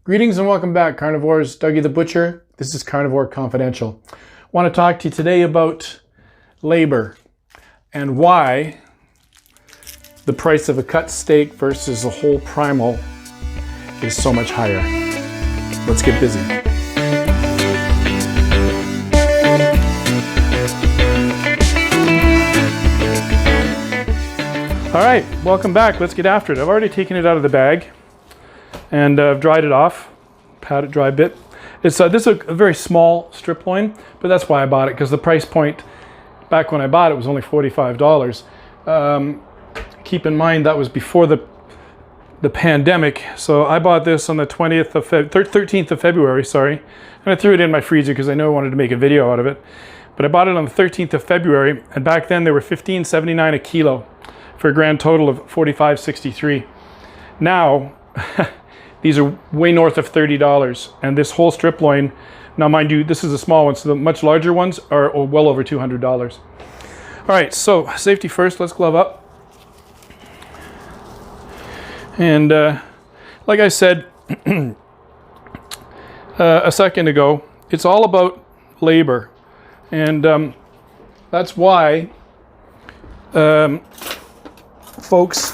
Greetings and welcome back, carnivores. Dougie the Butcher. This is Carnivore Confidential. I want to talk to you today about labor and why the price of a cut steak versus a whole primal is so much higher. Let's get busy. All right, welcome back. Let's get after it. I've already taken it out of the bag and dried it off, pat it dry a bit. This is a very small strip loin, but that's why I bought it, because the price point back when I bought it was only $45. Keep in mind that was before the pandemic, so I bought this on the 13th of February, sorry, and I threw it in my freezer because I knew I wanted to make a video out of it. But I bought it on the 13th of February, and back then they were $15.79 a kilo for a grand total of $45.63. Now, these are way north of $30, and this whole strip loin, now mind you, this is a small one, so the much larger ones are well over $200. All right, so safety first, let's glove up. And like I said a second ago, it's all about labor. And that's why folks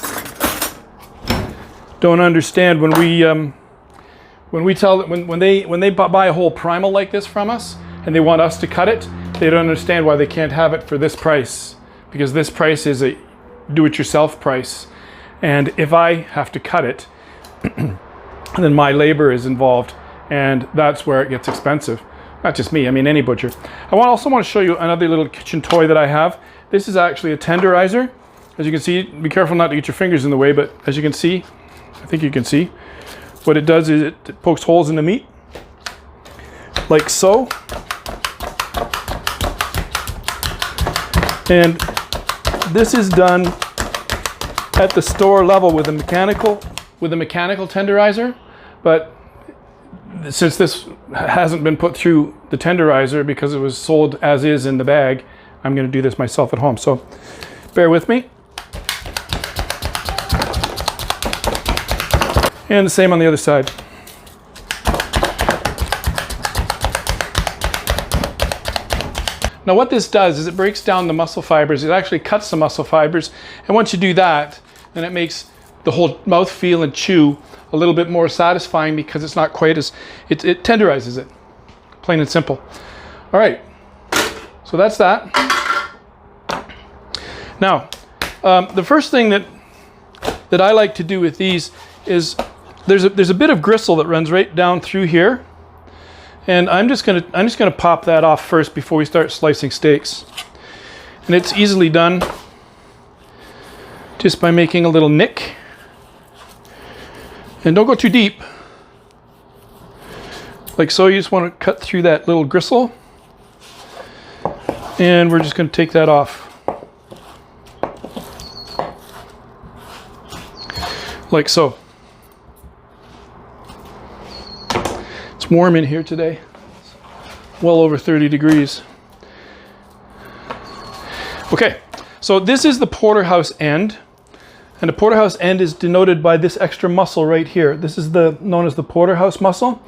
don't understand when we tell them when they buy a whole primal like this from us and they want us to cut it, they don't understand why they can't have it for this price, because this price is a do-it-yourself price, and if I have to cut it then my labor is involved, and that's where it gets expensive. Not just me, I mean any butcher. I also want to show you another little kitchen toy that I have. This is actually a tenderizer. As you can see, be careful not to get your fingers in the way, but as you can see, I think you can see, what it does is it pokes holes in the meat, like so. And this is done at the store level with a mechanical tenderizer, but since this hasn't been put through the tenderizer because it was sold as is in the bag, I'm going to do this myself at home. So bear with me. And the same on the other side. Now what this does is it breaks down the muscle fibers. It actually cuts the muscle fibers. And once you do that, then it makes the whole mouth feel and chew a little bit more satisfying, because it's not quite as, it tenderizes it. Plain and simple. All right, so that's that. Now, the first thing that I like to do with these is there's a bit of gristle that runs right down through here, and I'm just gonna pop that off first before we start slicing steaks. And it's easily done just by making a little nick. And don't go too deep. Like so, you just want to cut through that little gristle. And we're just going to take that off. Like so. It's warm in here today. Well over 30 degrees. Okay, so this is the porterhouse end. And the porterhouse end is denoted by this extra muscle right here. This is known as the porterhouse muscle.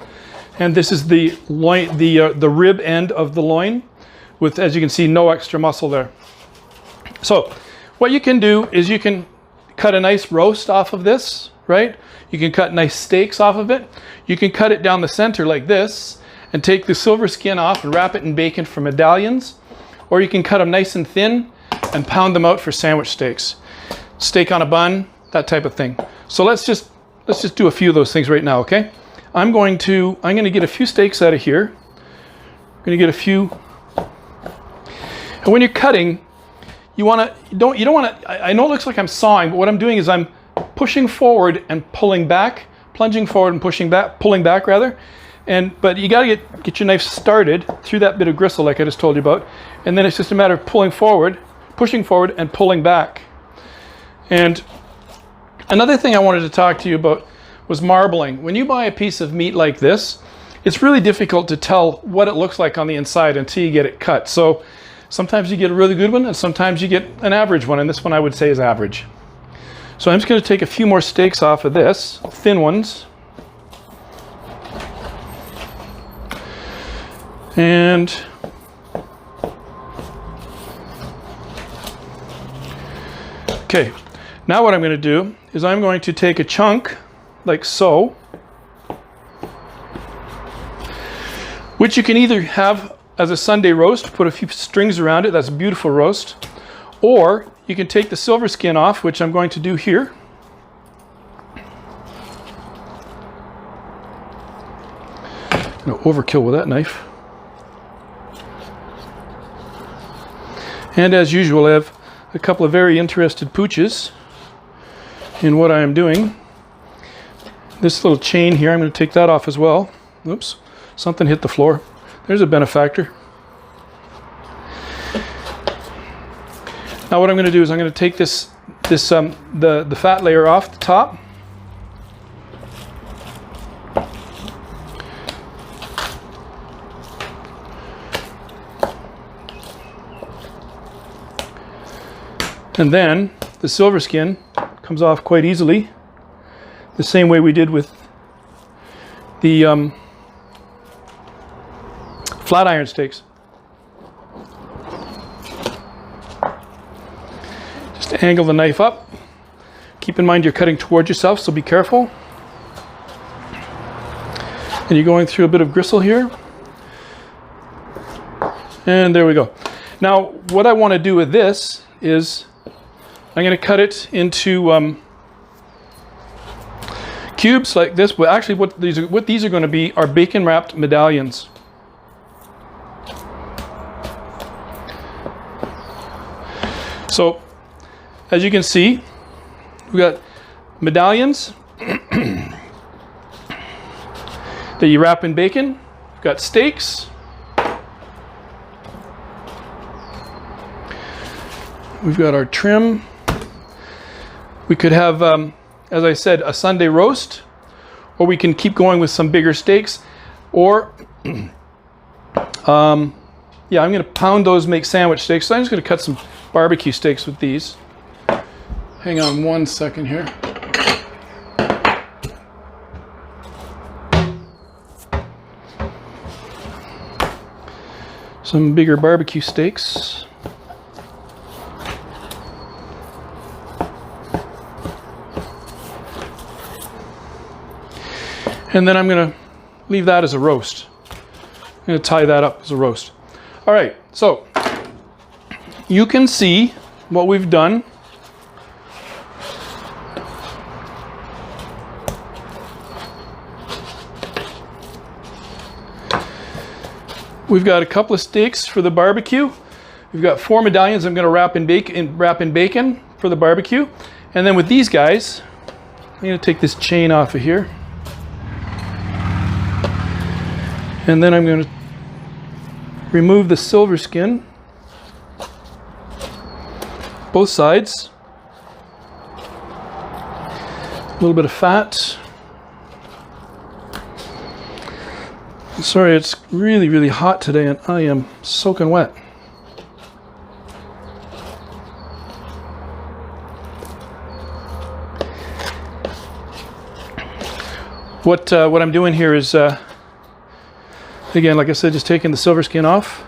And this is the loin, the rib end of the loin, with, as you can see, no extra muscle there. So what you can do is you can cut a nice roast off of this, right? You can cut nice steaks off of it. You can cut it down the center like this and take the silver skin off and wrap it in bacon for medallions. Or you can cut them nice and thin and pound them out for sandwich steaks. Steak on a bun, that type of thing. So let's just do a few of those things right now, okay? I'm going to get a few steaks out of here. I'm going to get a few. And when you're cutting, you don't want to, I know it looks like I'm sawing, but what I'm doing is I'm pushing forward and pulling back, plunging forward and pushing back, pulling back rather. But you got to get your knife started through that bit of gristle like I just told you about. And then it's just a matter of pulling forward, pushing forward and pulling back. And another thing I wanted to talk to you about was marbling. When you buy a piece of meat like this, it's really difficult to tell what it looks like on the inside until you get it cut. So sometimes you get a really good one and sometimes you get an average one, and this one I would say is average. So I'm just going to take a few more steaks off of this, thin ones. And okay, now what I'm going to do is I'm going to take a chunk like so, which you can either have as a Sunday roast, put a few strings around it, that's a beautiful roast, or you can take the silver skin off, which I'm going to do here. I'm going to overkill with that knife. And as usual, I have a couple of very interested pooches in what I am doing. This little chain here, I'm going to take that off as well. Oops, something hit the floor. There's a benefactor. Now what I'm going to do is I'm going to take the fat layer off the top. And then the silver skin comes off quite easily, the same way we did with the flat iron steaks. Just angle the knife up. Keep in mind you're cutting towards yourself, so be careful. And you're going through a bit of gristle here. And there we go. Now, what I want to do with this is I'm going to cut it into cubes like this. But actually, what these are going to be are bacon wrapped medallions. So, as you can see, we got medallions that you wrap in bacon. We've got steaks. We've got our trim. We could have, as I said, a Sunday roast, or we can keep going with some bigger steaks, or yeah, I'm going to pound those, make sandwich steaks. So I'm just going to cut some barbecue steaks with these. Hang on one second here. Some bigger barbecue steaks. And then I'm going to leave that as a roast. I'm going to tie that up as a roast. All right, so you can see what we've done. We've got a couple of steaks for the barbecue. We've got 4 medallions I'm going to wrap in bacon for the barbecue. And then with these guys, I'm going to take this chain off of here. And then I'm going to remove the silver skin, both sides. A little bit of fat. Sorry, it's really, really hot today and I am soaking wet. What I'm doing here is again, like I said, just taking the silver skin off,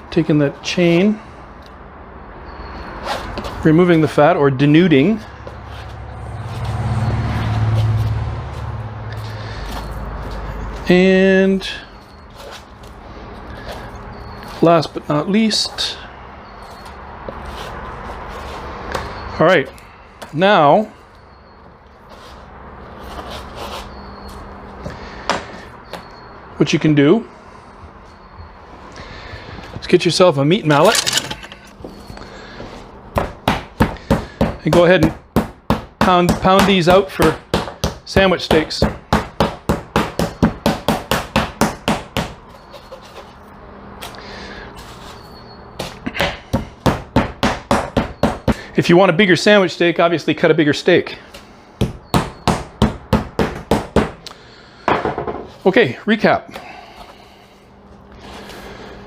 taking the chain, removing the fat or denuding. And last but not least, all right, now what you can do is get yourself a meat mallet and go ahead and pound these out for sandwich steaks. If you want a bigger sandwich steak, obviously cut a bigger steak. Okay, recap.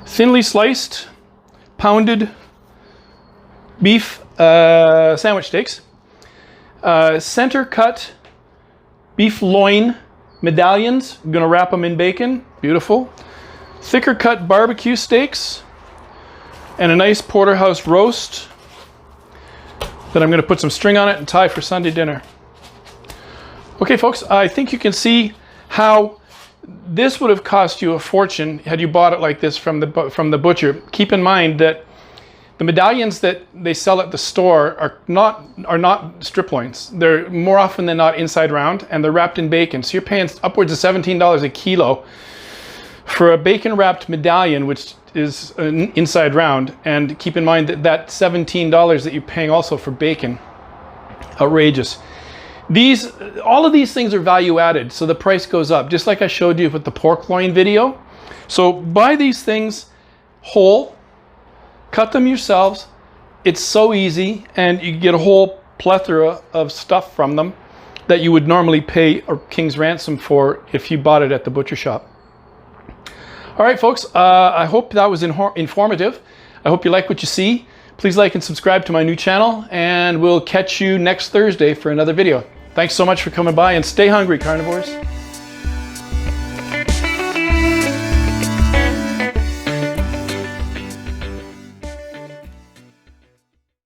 Thinly sliced, pounded beef sandwich steaks. Center cut beef loin medallions. I'm gonna wrap them in bacon. Beautiful. thicker cut barbecue steaks, and a nice porterhouse roast that I'm going to put some string on it and tie for Sunday dinner. Okay, folks, I think you can see how this would have cost you a fortune had you bought it like this from the butcher. Keep in mind that the medallions that they sell at the store are not strip loins. They're more often than not inside round, and they're wrapped in bacon. So you're paying upwards of $17 a kilo for a bacon wrapped medallion, which is an inside round. And keep in mind that that $17 that you're paying also for bacon, outrageous. All of these things are value added, so the price goes up, just like I showed you with the pork loin video. So buy these things whole, cut them yourselves. It's so easy, and you get a whole plethora of stuff from them that you would normally pay a king's ransom for if you bought it at the butcher shop. All right, folks, I hope that was informative. I hope you like what you see. Please like and subscribe to my new channel, and we'll catch you next Thursday for another video. Thanks so much for coming by, and stay hungry, carnivores.